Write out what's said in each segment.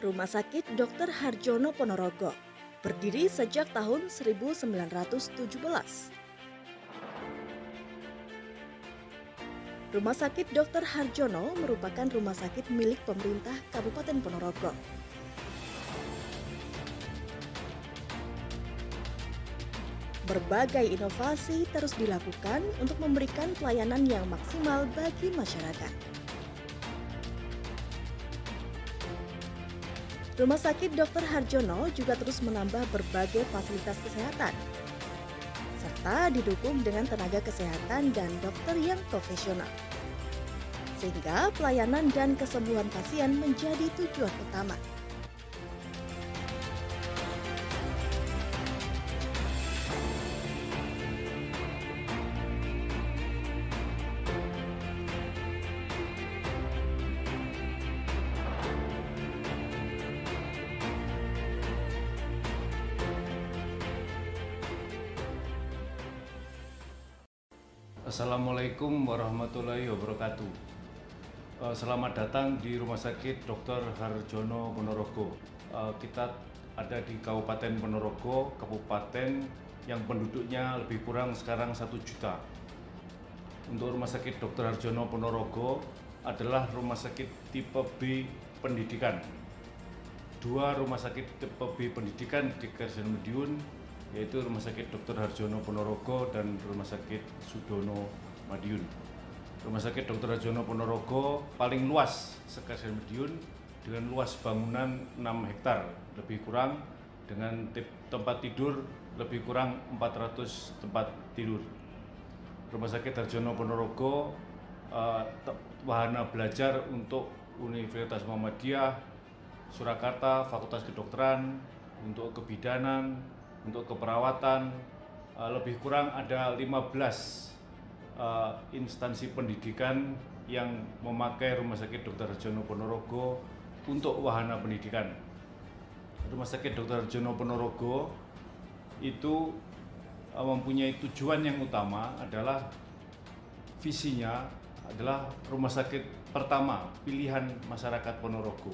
Rumah Sakit Dr. Harjono Ponorogo berdiri sejak tahun 1917. Rumah Sakit Dr. Harjono merupakan rumah sakit milik pemerintah Kabupaten Ponorogo. Berbagai inovasi terus dilakukan untuk memberikan pelayanan yang maksimal bagi masyarakat. Rumah Sakit Dr. Harjono juga terus menambah berbagai fasilitas kesehatan, serta didukung dengan tenaga kesehatan dan dokter yang profesional. Sehingga pelayanan dan kesembuhan pasien menjadi tujuan utama. Assalamualaikum warahmatullahi wabarakatuh. Selamat datang di Rumah Sakit Dr. Harjono Ponorogo. Kita ada di Kabupaten Ponorogo, kabupaten yang penduduknya lebih kurang sekarang 1 juta. Untuk Rumah Sakit Dr. Harjono Ponorogo adalah rumah sakit tipe B pendidikan. 2 rumah sakit tipe B pendidikan di Kabupaten Madiun, yaitu Rumah Sakit Dr. Harjono Ponorogo dan Rumah Sakit Sudono Madiun. Rumah Sakit Dr. Harjono Ponorogo paling luas se-Kabupaten Madiun dengan luas bangunan 6 hektar lebih kurang, dengan tempat tidur lebih kurang 400 tempat tidur. Rumah Sakit Harjono Ponorogo wahana belajar untuk Universitas Muhammadiyah, Surakarta, Fakultas Kedokteran, untuk kebidanan, untuk keperawatan, lebih kurang ada 15 instansi pendidikan yang memakai Rumah Sakit Dr. Harjono Ponorogo untuk wahana pendidikan. Rumah Sakit Dr. Harjono Ponorogo itu mempunyai tujuan yang utama, adalah visinya adalah rumah sakit pertama pilihan masyarakat Ponorogo.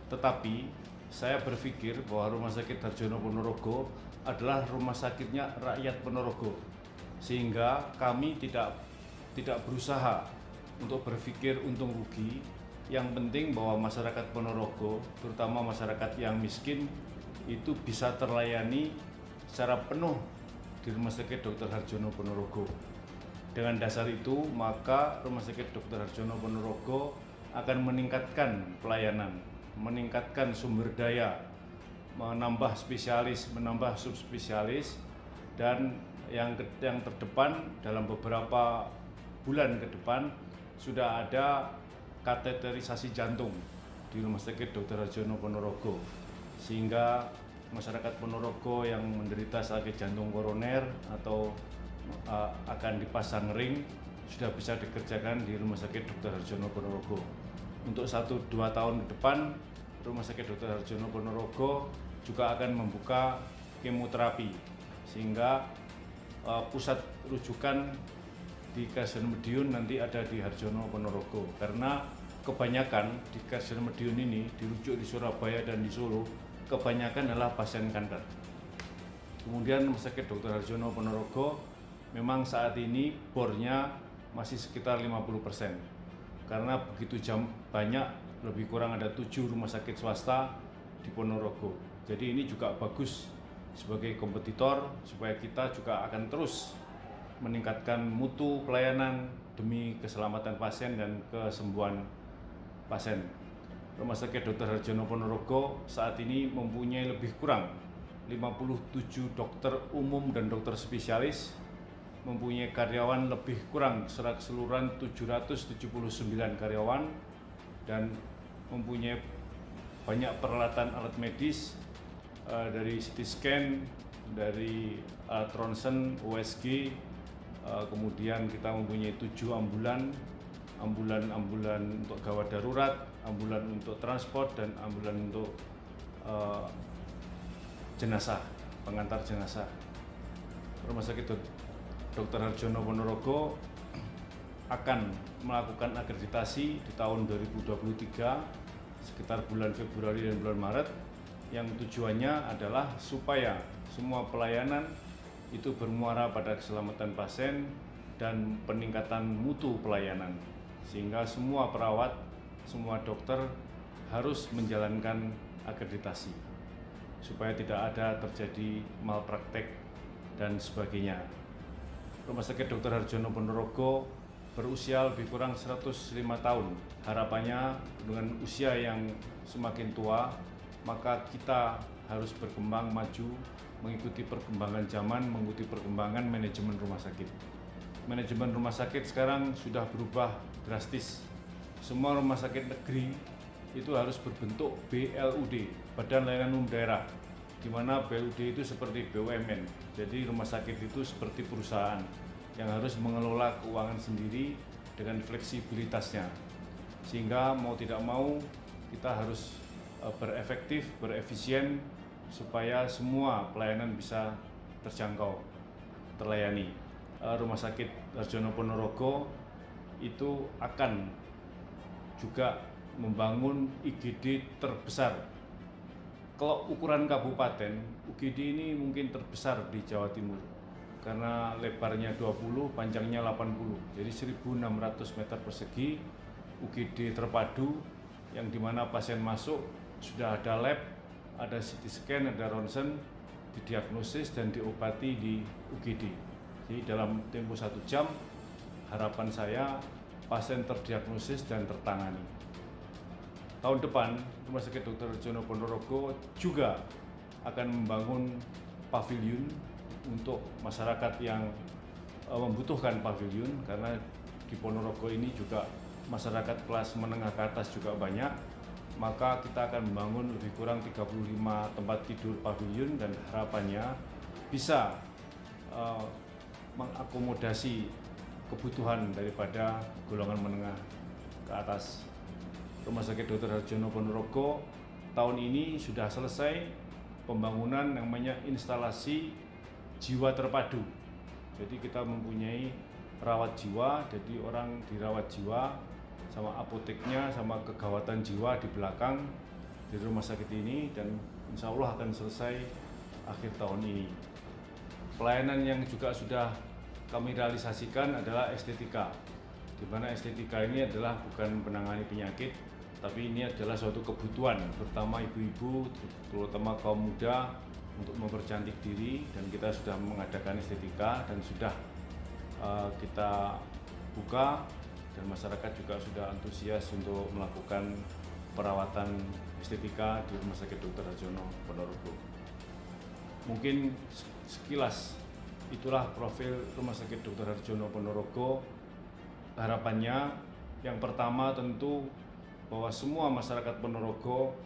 Tetapi saya berpikir bahwa Rumah Sakit Harjono Ponorogo adalah rumah sakitnya rakyat Ponorogo, sehingga kami tidak berusaha untuk berpikir untung rugi. Yang penting bahwa masyarakat Ponorogo, terutama masyarakat yang miskin, itu bisa terlayani secara penuh di Rumah Sakit Dr. Harjono Ponorogo. Dengan dasar itu, maka Rumah Sakit Dr. Harjono Ponorogo akan meningkatkan pelayanan, meningkatkan sumber daya, menambah spesialis, menambah subspesialis, dan yang terdepan dalam beberapa bulan ke depan sudah ada kateterisasi jantung di Rumah Sakit Dr. Harjono Ponorogo, sehingga masyarakat Ponorogo yang menderita sakit jantung koroner atau akan dipasang ring sudah bisa dikerjakan di Rumah Sakit Dr. Harjono Ponorogo. Untuk 1-2 tahun ke depan, Rumah Sakit Dr. Harjono Ponorogo juga akan membuka kemoterapi, sehingga pusat rujukan di Kabupaten Madiun nanti ada di Harjono Ponorogo, karena kebanyakan di Kabupaten Madiun ini dirujuk di Surabaya dan di Solo, kebanyakan adalah pasien kanker. Kemudian Rumah Sakit Dr. Harjono Ponorogo memang saat ini bornya masih sekitar 50%, karena begitu banyak, lebih kurang ada 7 rumah sakit swasta di Ponorogo. Jadi ini juga bagus sebagai kompetitor, supaya kita juga akan terus meningkatkan mutu pelayanan demi keselamatan pasien dan kesembuhan pasien. Rumah Sakit Dr. Harjono Ponorogo saat ini mempunyai lebih kurang 57 dokter umum dan dokter spesialis, mempunyai karyawan lebih kurang secara keseluruhan 779 karyawan, dan mempunyai banyak peralatan alat medis, dari CT scan, dari alat ronsen, USG, kemudian kita mempunyai 7 ambulan untuk gawat darurat, ambulan untuk transport, dan ambulan untuk jenazah, pengantar jenazah. Rumah Sakit Dr. Harjono Ponorogo akan melakukan akreditasi di tahun 2023 sekitar bulan Februari dan bulan Maret, yang tujuannya adalah supaya semua pelayanan itu bermuara pada keselamatan pasien dan peningkatan mutu pelayanan, sehingga semua perawat, semua dokter harus menjalankan akreditasi supaya tidak ada terjadi malpraktek dan sebagainya. Rumah Sakit Dr. Harjono Ponorogo berusia lebih kurang 105 tahun. Harapannya dengan usia yang semakin tua, maka kita harus berkembang maju, mengikuti perkembangan zaman, mengikuti perkembangan manajemen rumah sakit. Manajemen rumah sakit sekarang sudah berubah drastis. Semua rumah sakit negeri itu harus berbentuk BLUD, Badan Layanan Umum Daerah, di mana BLUD itu seperti BUMN. Jadi rumah sakit itu seperti perusahaan yang harus mengelola keuangan sendiri dengan fleksibilitasnya. Sehingga mau tidak mau kita harus berefektif, berefisien supaya semua pelayanan bisa terjangkau, terlayani. Rumah Sakit Harjono Ponorogo itu akan juga membangun IGD terbesar. Kalau ukuran kabupaten, UGD ini mungkin terbesar di Jawa Timur karena lebarnya 20, panjangnya 80, jadi 1.600 meter persegi. UGD terpadu yang dimana pasien masuk sudah ada lab, ada CT scan, ada ronsen, didiagnosis dan diobati di UGD. Jadi dalam tempo 1 jam, harapan saya pasien terdiagnosis dan tertangani. Tahun depan, Rumah Sakit Dr. Harjono Ponorogo juga akan membangun pavilion untuk masyarakat yang membutuhkan pavilion, karena di Ponorogo ini juga masyarakat kelas menengah ke atas juga banyak. Maka kita akan membangun lebih kurang 35 tempat tidur pavilion dan harapannya bisa mengakomodasi kebutuhan daripada golongan menengah ke atas. Rumah Sakit Dr. Harjono Ponorogo tahun ini sudah selesai pembangunan yang namanya instalasi jiwa terpadu. Jadi kita mempunyai rawat jiwa, jadi orang dirawat jiwa sama apoteknya, sama kegawatan jiwa di belakang di rumah sakit ini, dan insya Allah akan selesai akhir tahun ini. Pelayanan yang juga sudah kami realisasikan adalah estetika, di mana estetika ini adalah bukan menangani penyakit, tapi ini adalah suatu kebutuhan, terutama ibu-ibu, terutama kaum muda untuk mempercantik diri, dan kita sudah mengadakan estetika dan sudah kita buka, dan masyarakat juga sudah antusias untuk melakukan perawatan estetika di Rumah Sakit Dr. Harjono Ponorogo. Mungkin sekilas itulah profil Rumah Sakit Dr. Harjono Ponorogo. Harapannya yang pertama tentu bahwa semua masyarakat Ponorogo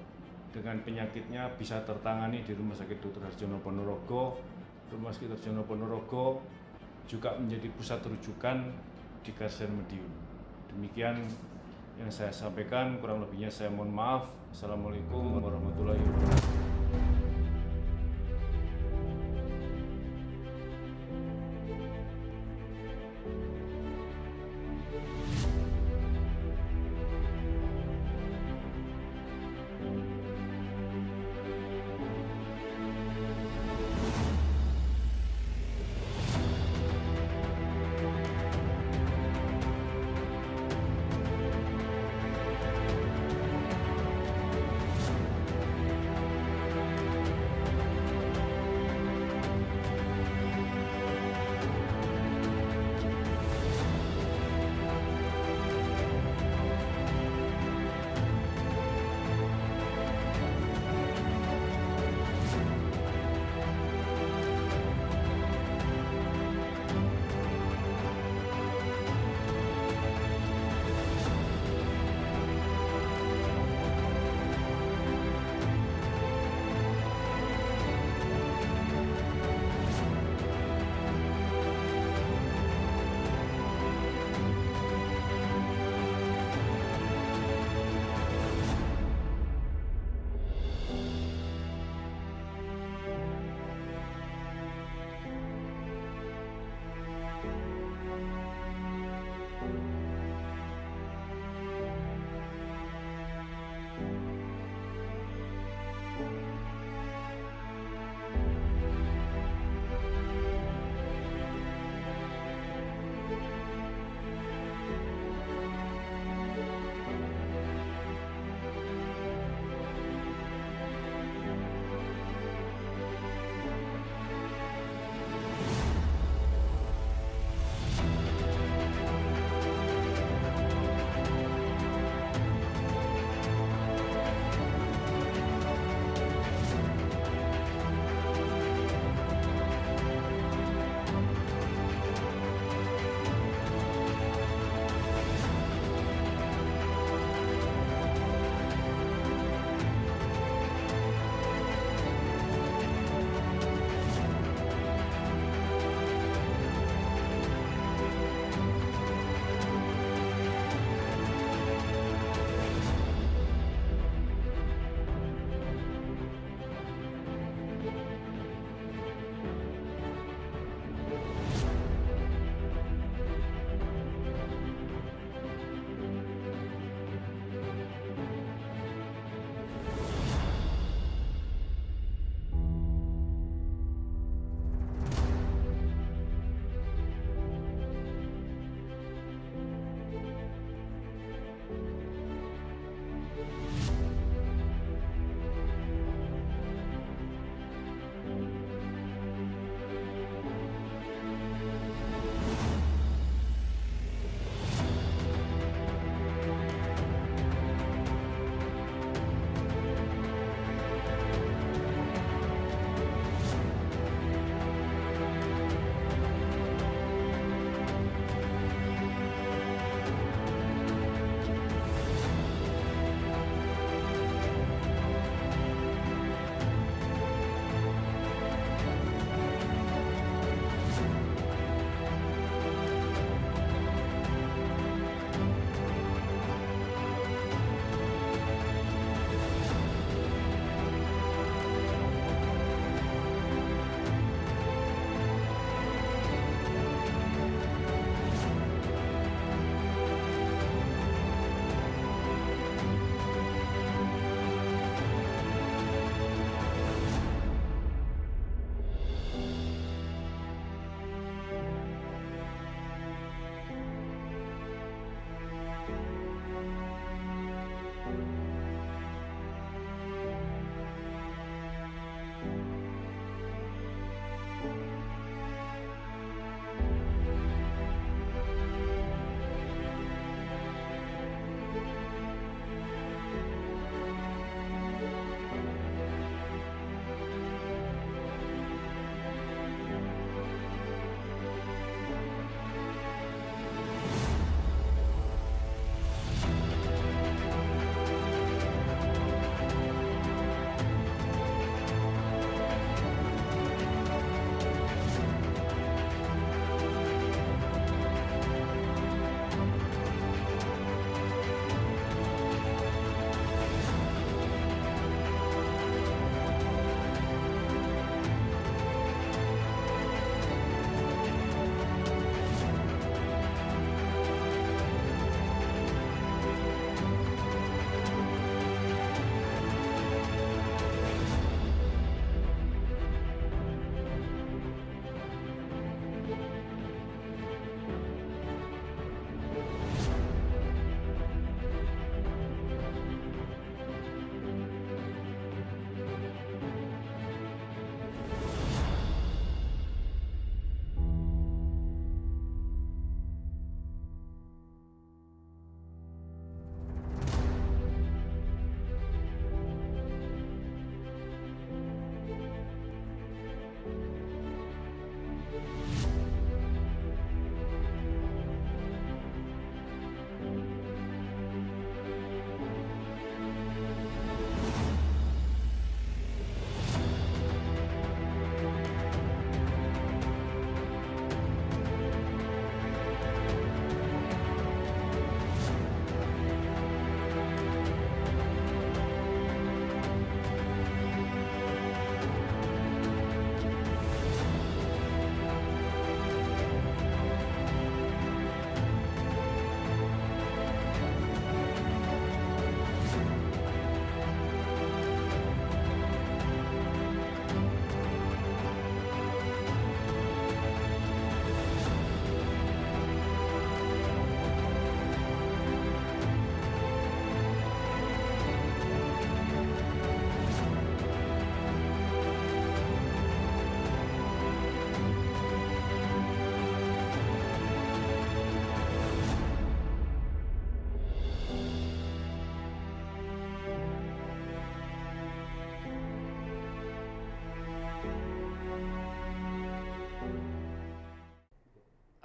dengan penyakitnya bisa tertangani di Rumah Sakit Dr. Harjono Ponorogo. Rumah Sakit Harjono Ponorogo juga menjadi pusat rujukan di Garsen Medium. Demikian yang saya sampaikan, kurang lebihnya saya mohon maaf. Assalamualaikum warahmatullahi wabarakatuh.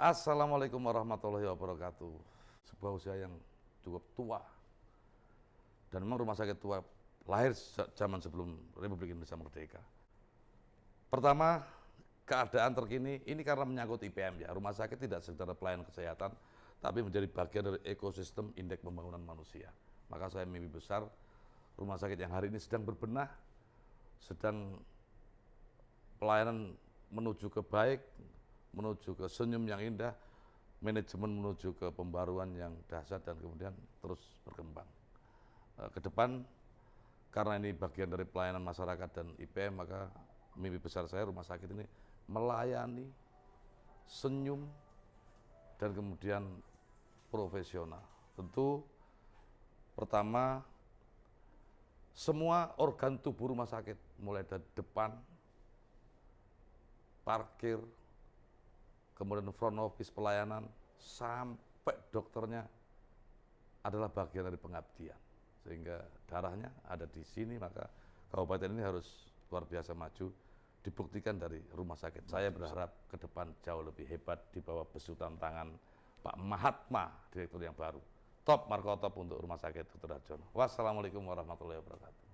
Assalamualaikum warahmatullahi wabarakatuh. Sebuah usia yang cukup tua. Dan memang rumah sakit tua lahir zaman sebelum Republik Indonesia merdeka. Pertama, keadaan terkini ini karena menyangkut IPM ya. Rumah sakit tidak sekedar pelayanan kesehatan, tapi menjadi bagian dari ekosistem indeks pembangunan manusia. Maka saya mimpi besar rumah sakit yang hari ini sedang berbenah, sedang pelayanan menuju ke baik, menuju ke senyum yang indah, manajemen menuju ke pembaruan yang dahsyat dan kemudian terus berkembang. Ke depan, karena ini bagian dari pelayanan masyarakat dan IPM, maka mimpi besar saya rumah sakit ini melayani, senyum, dan kemudian profesional. Tentu pertama, semua organ tubuh rumah sakit, mulai dari depan, parkir, kemudian front office pelayanan, sampai dokternya adalah bagian dari pengabdian. Sehingga darahnya ada di sini, maka kabupaten ini harus luar biasa maju, dibuktikan dari rumah sakit. Saya berharap ke depan jauh lebih hebat di bawah besutan tangan Pak Mahatma, direktur yang baru. Top, markotop untuk rumah sakit Dr. Harjono. Wassalamualaikum warahmatullahi wabarakatuh.